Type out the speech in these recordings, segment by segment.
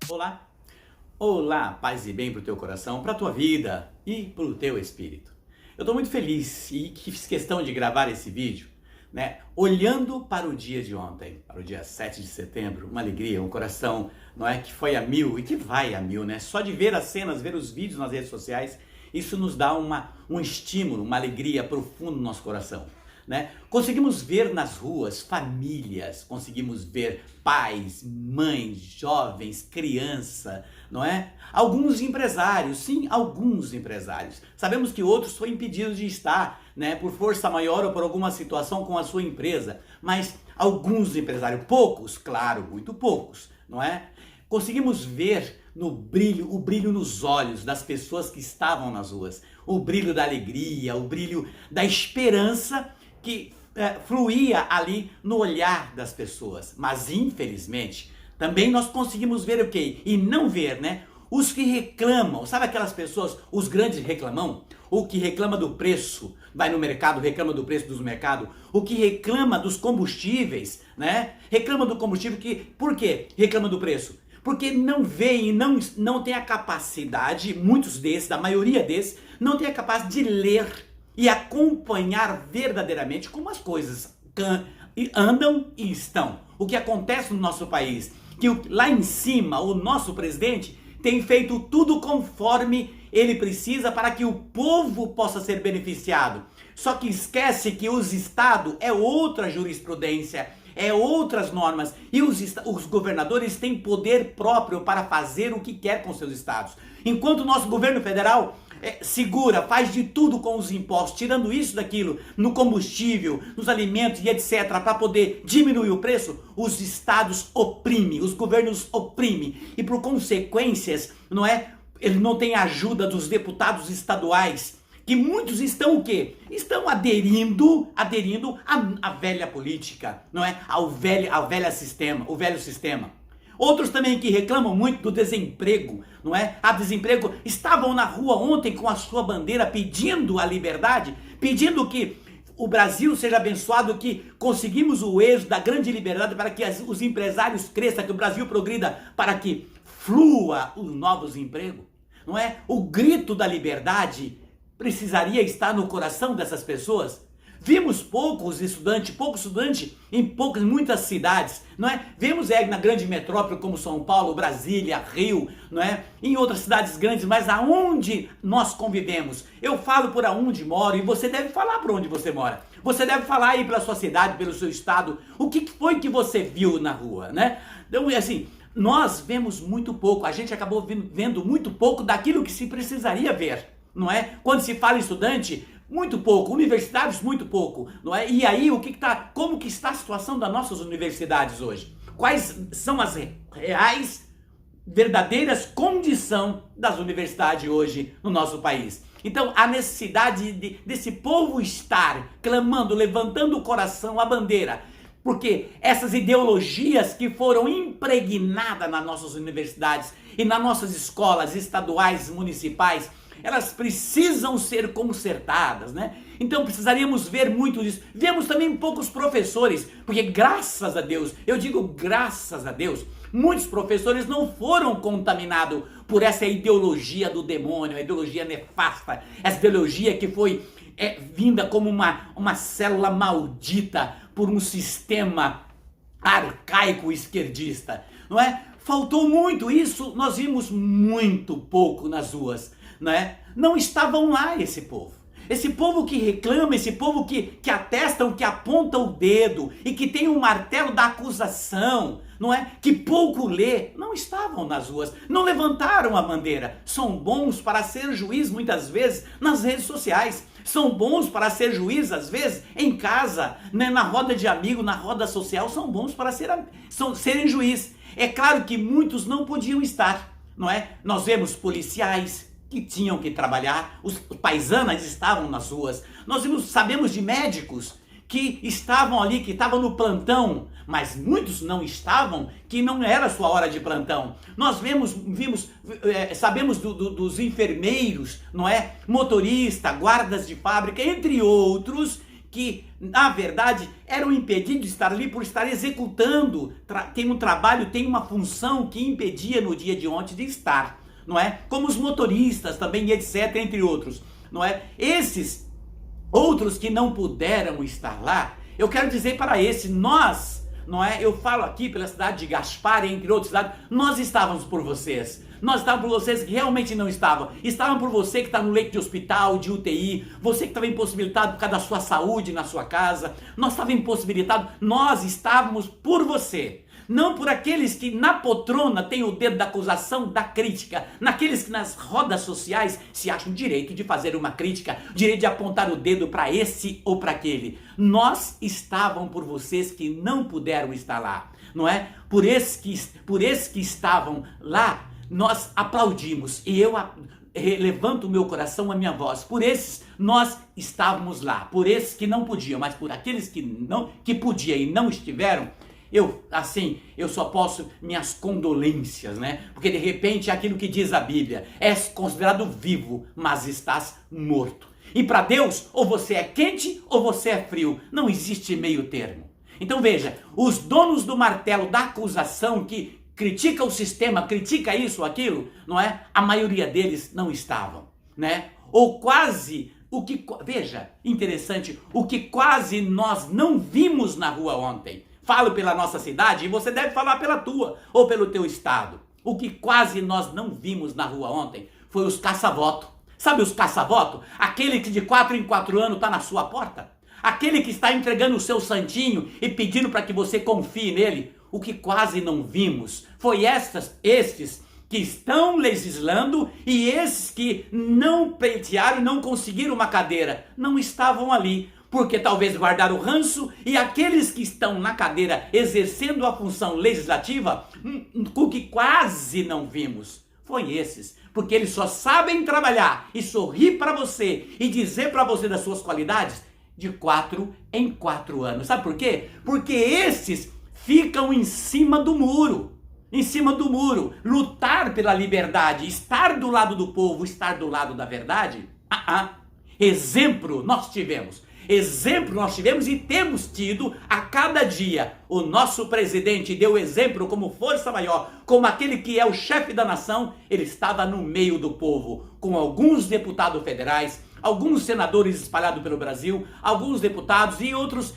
Olá, olá, paz e bem para o teu coração, para a tua vida e para o teu espírito. Eu estou muito feliz e fiz questão de gravar esse vídeo, olhando para o dia de ontem, para o dia 7 de setembro, uma alegria, um coração, que foi a mil e que vai a mil, Só de ver as cenas, ver os vídeos nas redes sociais, isso nos dá um estímulo, uma alegria profunda no nosso coração. Conseguimos ver nas ruas famílias, conseguimos ver pais, mães, jovens, criança, não é? Alguns empresários, sim, alguns empresários. Sabemos que outros foram impedidos de estar, por força maior ou por alguma situação com a sua empresa, mas alguns empresários, poucos, claro, muito poucos, não é? Conseguimos ver o brilho nos olhos das pessoas que estavam nas ruas, o brilho da alegria, o brilho da esperança que fluía ali no olhar das pessoas. Mas infelizmente também nós conseguimos ver o quê? E não ver, os que reclamam, sabe aquelas pessoas, os grandes reclamão? O que reclama do preço, vai no mercado, reclama do preço dos mercados, o que reclama dos combustíveis, Reclama do combustível, por quê? Reclama do preço. Porque não veem e não tem a capacidade, muitos desses, da maioria desses, não tem a capacidade de ler e acompanhar verdadeiramente como as coisas andam e estão. O que acontece no nosso país, que lá em cima o nosso presidente tem feito tudo conforme ele precisa para que o povo possa ser beneficiado. Só que esquece que os estados é outra jurisprudência, é outras normas, e os governadores têm poder próprio para fazer o que quer com seus estados. Enquanto o nosso governo federal segura, faz de tudo com os impostos, tirando isso daquilo, no combustível, nos alimentos e etc, para poder diminuir o preço, os estados oprimem, os governos oprimem, e por consequências, ele não tem ajuda dos deputados estaduais, que muitos estão o quê? Estão aderindo à velha política, ao velho sistema. Outros também que reclamam muito do desemprego, desemprego, estavam na rua ontem com a sua bandeira pedindo a liberdade, pedindo que o Brasil seja abençoado, que conseguimos o êxito da grande liberdade para que os empresários cresçam, que o Brasil progrida, para que flua os novos empregos, O grito da liberdade precisaria estar no coração dessas pessoas. Vimos poucos estudantes em muitas cidades, Vemos na grande metrópole como São Paulo, Brasília, Rio, Em outras cidades grandes, mas aonde nós convivemos. Eu falo por aonde moro e você deve falar por onde você mora. Você deve falar aí pela sua cidade, pelo seu estado, o que foi que você viu na rua, Então, assim, nós vemos muito pouco, a gente acabou vendo muito pouco daquilo que se precisaria ver, Quando se fala em estudante, muito pouco, universidades muito pouco, E aí, como que está a situação das nossas universidades hoje? Quais são as reais, verdadeiras condições das universidades hoje no nosso país? Então, a necessidade desse povo estar clamando, levantando o coração, a bandeira, porque essas ideologias que foram impregnadas nas nossas universidades e nas nossas escolas estaduais, municipais, elas precisam ser consertadas, Então precisaríamos ver muito disso. Vemos também poucos professores, porque graças a Deus, eu digo graças a Deus, muitos professores não foram contaminados por essa ideologia do demônio, a ideologia nefasta, essa ideologia que foi vinda como uma célula maldita por um sistema arcaico esquerdista, Faltou muito isso, nós vimos muito pouco nas ruas, Não estavam lá esse povo que reclama, esse povo que atestam, que aponta o dedo e que tem um martelo da acusação, que pouco lê, não estavam nas ruas, não levantaram a bandeira. São bons para ser juiz muitas vezes nas redes sociais, são bons para ser juiz às vezes em casa, na roda de amigos, na roda social, são bons para serem juiz. É claro que muitos não podiam estar, Nós vemos policiais que tinham que trabalhar, os paisanas estavam nas ruas, sabemos de médicos que estavam ali, que estavam no plantão, mas muitos não estavam, que não era sua hora de plantão. Nós sabemos dos enfermeiros, Motorista, guardas de fábrica, entre outros, que na verdade, eram impedidos de estar ali por estar executando, tem um trabalho, tem uma função que impedia no dia de ontem de estar, não é? Como os motoristas também, etc, entre outros, não é? Esses outros que não puderam estar lá, eu quero dizer para nós, não é? Eu falo aqui pela cidade de Gaspar, entre outras cidades, nós estávamos por vocês. Nós estávamos por vocês que realmente não estavam. Estavam por você que está no leito de hospital, de UTI, você que estava impossibilitado por causa da sua saúde na sua casa. Nós estávamos impossibilitados, nós estávamos por você. Não por aqueles que na poltrona têm o dedo da acusação, da crítica, naqueles que nas rodas sociais se acham direito de fazer uma crítica, direito de apontar o dedo para esse ou para aquele. Nós estávamos por vocês que não puderam estar lá, não é? Por esses que estavam lá, nós aplaudimos, e eu levanto o meu coração, a minha voz. Por esses nós estávamos lá, por esses que não podiam, mas por aqueles que podiam e não estiveram, eu só posso minhas condolências, né? Porque de repente é aquilo que diz a Bíblia, és considerado vivo, mas estás morto. E para Deus, ou você é quente ou você é frio, não existe meio termo. Então veja, os donos do martelo da acusação que critica o sistema, critica isso ou aquilo, não é? A maioria deles não estavam, né? Ou quase, veja, interessante, o que quase nós não vimos na rua ontem. Falo pela nossa cidade e você deve falar pela tua ou pelo teu estado. O que quase nós não vimos na rua ontem foi os caça-voto. Sabe os caça-voto? Aquele que de 4 em 4 anos está na sua porta. Aquele que está entregando o seu santinho e pedindo para que você confie nele. O que quase não vimos foi estes que estão legislando e esses que não pleitearam e não conseguiram uma cadeira. Não estavam ali, porque talvez guardaram o ranço, e aqueles que estão na cadeira exercendo a função legislativa, o que quase não vimos foi esses. Porque eles só sabem trabalhar e sorrir para você e dizer para você das suas qualidades de 4 em 4 anos. Sabe por quê? Porque esses ficam em cima do muro, lutar pela liberdade, estar do lado do povo, estar do lado da verdade. Exemplo nós tivemos e temos tido a cada dia. O nosso presidente deu exemplo como força maior, como aquele que é o chefe da nação. Ele estava no meio do povo, com alguns deputados federais, alguns senadores espalhados pelo Brasil, alguns deputados e outros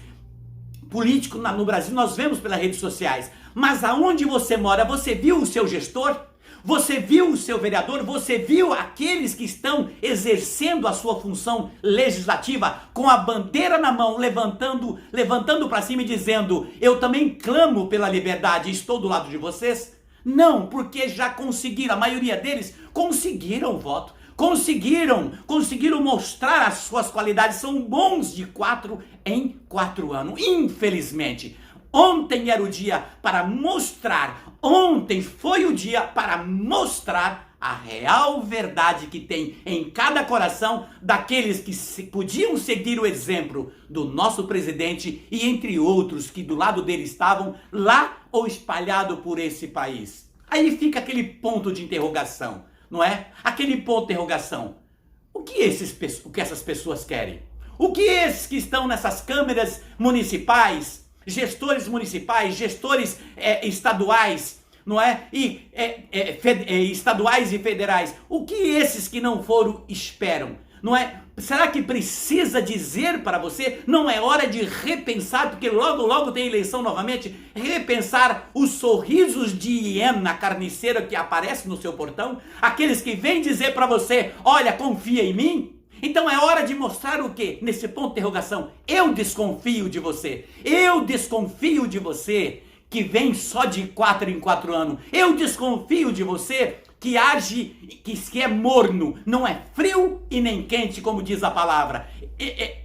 político no Brasil, nós vemos pelas redes sociais. Mas aonde você mora, você viu o seu gestor? Você viu o seu vereador? Você viu aqueles que estão exercendo a sua função legislativa com a bandeira na mão, levantando para cima e dizendo: eu também clamo pela liberdade, estou do lado de vocês? Não, porque já conseguiram, a maioria deles conseguiram o voto. Conseguiram mostrar as suas qualidades, são bons de 4 em 4 anos. Infelizmente, ontem era o dia para mostrar, ontem foi o dia para mostrar a real verdade que tem em cada coração daqueles que podiam seguir o exemplo do nosso presidente e entre outros que do lado dele estavam lá ou espalhado por esse país. Aí fica aquele ponto de interrogação. Não é? Aquele ponto de interrogação. O que essas pessoas querem? O que esses que estão nessas câmeras municipais, gestores municipais, gestores estaduais, não é? Estaduais e federais, o que esses que não foram esperam? Não é? Será que precisa dizer para você? Não é hora de repensar, porque logo tem eleição novamente, repensar os sorrisos de hiena carniceira que aparece no seu portão? Aqueles que vêm dizer para você: olha, confia em mim? Então é hora de mostrar o quê? Nesse ponto de interrogação, eu desconfio de você. Eu desconfio de você que vem só de 4 em 4 anos. Eu desconfio de você que age, que é morno, não é frio e nem quente, como diz a palavra.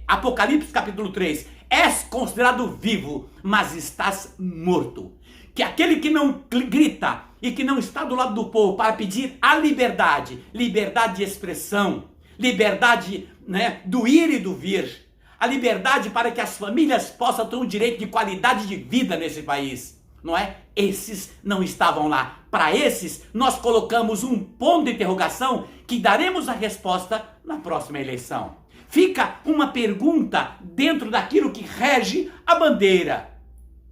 Apocalipse capítulo 3, és considerado vivo, mas estás morto. Que aquele que não grita e que não está do lado do povo para pedir a liberdade de expressão, liberdade, né, do ir e do vir, a liberdade para que as famílias possam ter um direito de qualidade de vida nesse país, não é? Esses não estavam lá. Para esses, nós colocamos um ponto de interrogação que daremos a resposta na próxima eleição. fica uma pergunta dentro daquilo que rege a bandeira.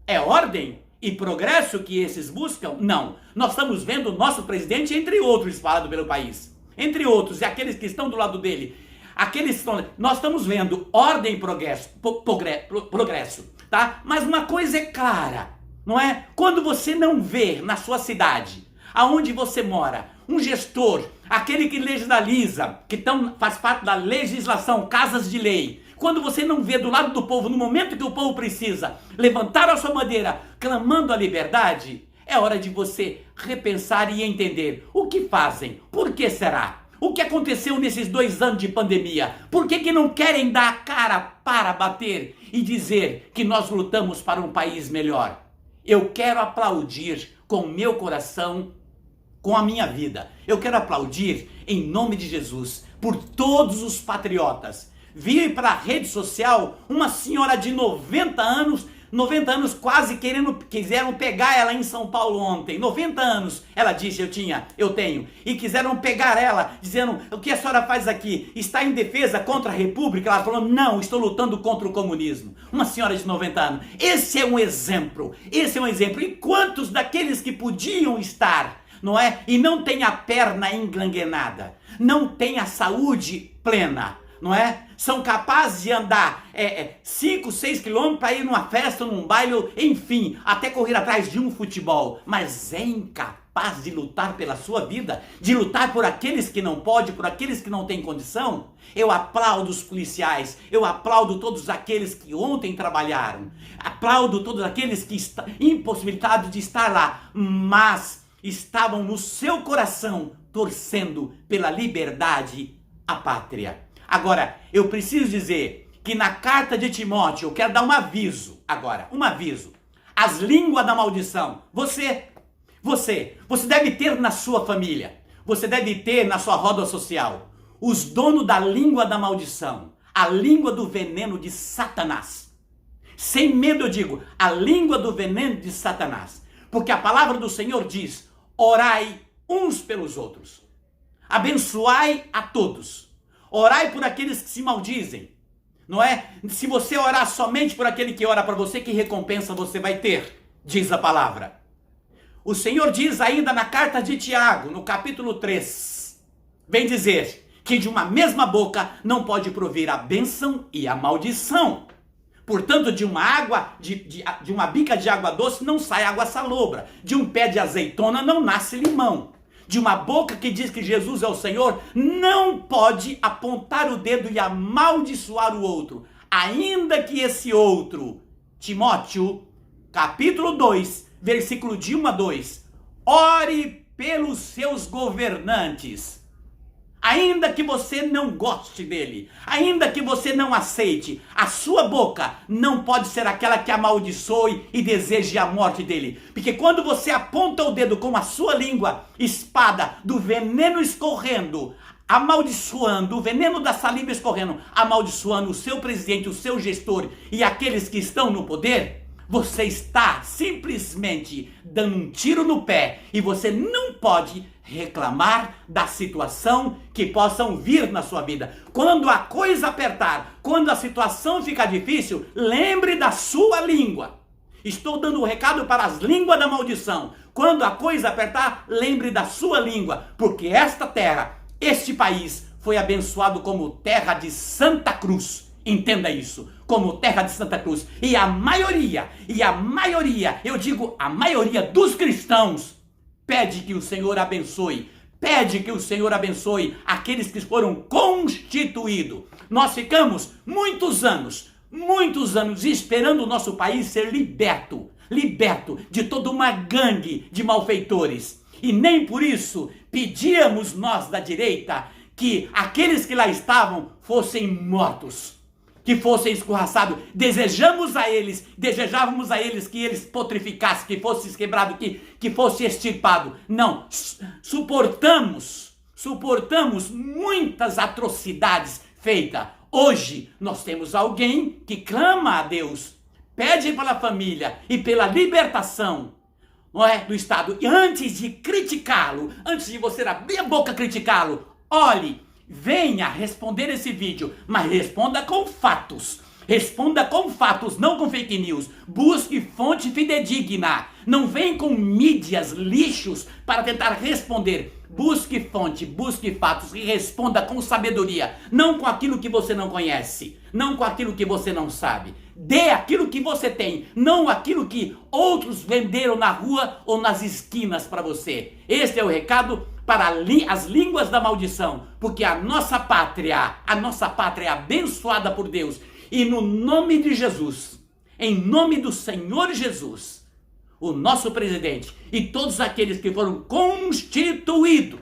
É ordem e progresso que esses buscam? Não. Nós estamos vendo o nosso presidente, entre outros, espalhado pelo país. Entre outros, e aqueles que estão do lado dele. Nós estamos vendo ordem e progresso, tá? Mas uma coisa é clara, não é? Quando você não vê na sua cidade, aonde você mora, um gestor, aquele que legislaliza, faz parte da legislação, casas de lei, quando você não vê do lado do povo, no momento que o povo precisa levantar a sua bandeira, clamando a liberdade, é hora de você repensar e entender o que fazem, por que será? O que aconteceu nesses 2 anos de pandemia? Por que não querem dar a cara para bater e dizer que nós lutamos para um país melhor? Eu quero aplaudir com o meu coração, com a minha vida. Eu quero aplaudir em nome de Jesus por todos os patriotas. Vi para a rede social uma senhora de 90 anos quase quiseram pegar ela em São Paulo ontem. 90 anos, ela disse, eu tenho. E quiseram pegar ela, dizendo, o que a senhora faz aqui? Está em defesa contra a República? Ela falou, não, estou lutando contra o comunismo. Uma senhora de 90 anos. Esse é um exemplo. E quantos daqueles que podiam estar, não é? E não tem a perna engangrenada, não tem a saúde plena, não é? São capazes de andar 5, 6 quilômetros para ir numa festa, num baile, enfim, até correr atrás de um futebol, mas é incapaz de lutar pela sua vida, de lutar por aqueles que não podem, por aqueles que não têm condição. Eu aplaudo os policiais, eu aplaudo todos aqueles que ontem trabalharam, aplaudo todos aqueles que estão impossibilitados de estar lá, mas estavam no seu coração torcendo pela liberdade, a pátria. Agora, eu preciso dizer que na carta de Timóteo, eu quero dar um aviso agora, um aviso. As línguas da maldição, você deve ter na sua família, você deve ter na sua roda social, os donos da língua da maldição, a língua do veneno de Satanás. Sem medo eu digo, a língua do veneno de Satanás. Porque a palavra do Senhor diz, orai uns pelos outros, abençoai a todos. Orai por aqueles que se maldizem, não é? Se você orar somente por aquele que ora para você, que recompensa você vai ter, diz a palavra. O Senhor diz ainda na carta de Tiago, no capítulo 3, vem dizer que de uma mesma boca não pode provir a bênção e a maldição. Portanto, de uma água, de uma bica de água doce não sai água salobra, de um pé de azeitona não nasce limão. De uma boca que diz que Jesus é o Senhor, não pode apontar o dedo e amaldiçoar o outro, ainda que esse outro, Timóteo, capítulo 2, versículo de 1 a 2, ore pelos seus governantes. Ainda que você não goste dele, ainda que você não aceite, a sua boca não pode ser aquela que amaldiçoe e deseje a morte dele. Porque quando você aponta o dedo com a sua língua, espada do veneno escorrendo, amaldiçoando, o veneno da saliva escorrendo, amaldiçoando o seu presidente, o seu gestor e aqueles que estão no poder, você está simplesmente dando um tiro no pé e você não pode reclamar da situação que possam vir na sua vida. Quando a coisa apertar, quando a situação ficar difícil, lembre da sua língua. Estou dando um recado para as línguas da maldição. Quando a coisa apertar, lembre da sua língua, porque esta terra, este país, foi abençoado como terra de Santa Cruz. Entenda isso, como terra de Santa Cruz. E a maioria, eu digo a maioria dos cristãos, pede que o Senhor abençoe, aqueles que foram constituídos. Nós ficamos muitos anos esperando o nosso país ser liberto de toda uma gangue de malfeitores. E nem por isso pedíamos nós da direita que aqueles que lá estavam fossem mortos, que fossem escorraçados. Desejávamos a eles que eles petrificassem, que fosse quebrado, que fosse extirpado. Não, suportamos muitas atrocidades feitas. Hoje nós temos alguém que clama a Deus, pede pela família e pela libertação, não é, do Estado. E antes de criticá-lo, antes de você abrir a boca criticá-lo, olhe, venha responder esse vídeo, mas responda com fatos. Responda com fatos, não com fake news. Busque fonte fidedigna. Não vem com mídias, lixos para tentar responder. Busque fonte, busque fatos e responda com sabedoria. Não com aquilo que você não conhece. Não com aquilo que você não sabe. Dê aquilo que você tem, não aquilo que outros venderam na rua ou nas esquinas para você. Este é o recado para as línguas da maldição. Porque a nossa pátria é abençoada por Deus. E no nome de Jesus, em nome do Senhor Jesus, o nosso presidente e todos aqueles que foram constituídos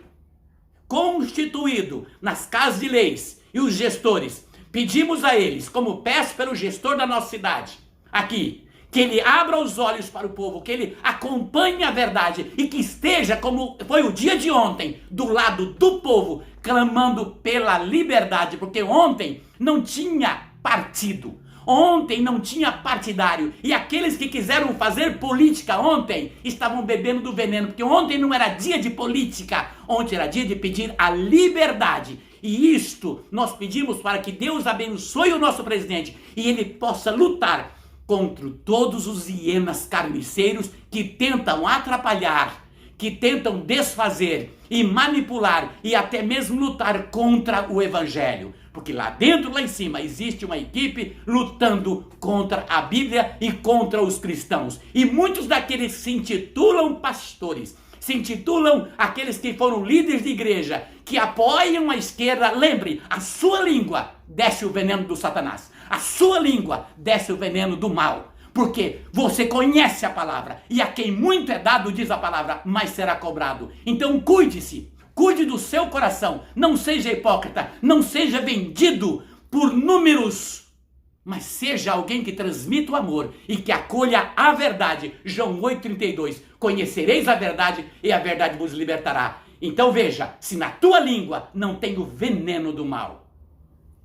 nas casas de leis e os gestores, pedimos a eles, como peço pelo gestor da nossa cidade, aqui, que ele abra os olhos para o povo, que ele acompanhe a verdade e que esteja, como foi o dia de ontem, do lado do povo, clamando pela liberdade, porque ontem não tinha partido. Ontem não tinha partidário. E aqueles que quiseram fazer política ontem estavam bebendo do veneno. Porque ontem não era dia de política. Ontem era dia de pedir a liberdade. E isto nós pedimos para que Deus abençoe o nosso presidente. E ele possa lutar contra todos os hienas carniceiros que tentam atrapalhar, que tentam desfazer e manipular e até mesmo lutar contra o evangelho. Porque lá dentro, lá em cima, existe uma equipe lutando contra a Bíblia e contra os cristãos. E muitos daqueles se intitulam pastores, se intitulam aqueles que foram líderes de igreja, que apoiam a esquerda. Lembre, a sua língua desce o veneno do Satanás. A sua língua desce o veneno do mal. Porque você conhece a palavra. E a quem muito é dado, diz a palavra, mais será cobrado. Então cuide-se. Cuide do seu coração, não seja hipócrita, não seja vendido por números, mas seja alguém que transmita o amor e que acolha a verdade. João 8,32, conhecereis a verdade e a verdade vos libertará. Então veja, se na tua língua não tem o veneno do mal.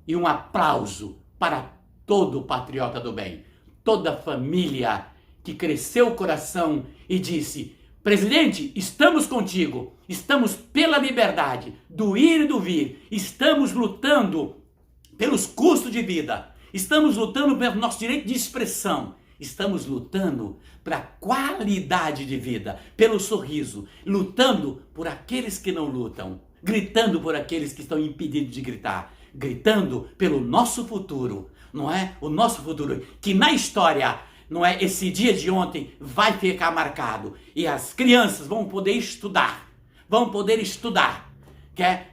E um aplauso para todo patriota do bem, toda família que cresceu o coração e disse: presidente, estamos contigo, estamos pela liberdade do ir e do vir, estamos lutando pelos custos de vida, estamos lutando pelo nosso direito de expressão, estamos lutando para a qualidade de vida, pelo sorriso, lutando por aqueles que não lutam, gritando por aqueles que estão impedidos de gritar, gritando pelo nosso futuro, não é? O nosso futuro, que na história, não é? Esse dia de ontem vai ficar marcado e as crianças vão poder estudar,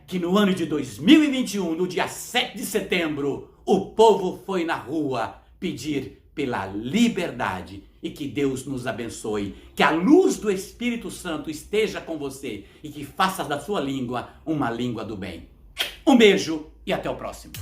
que no ano de 2021, no dia 7 de setembro, o povo foi na rua pedir pela liberdade e que Deus nos abençoe, que a luz do Espírito Santo esteja com você e que faça da sua língua uma língua do bem. Um beijo e até o próximo.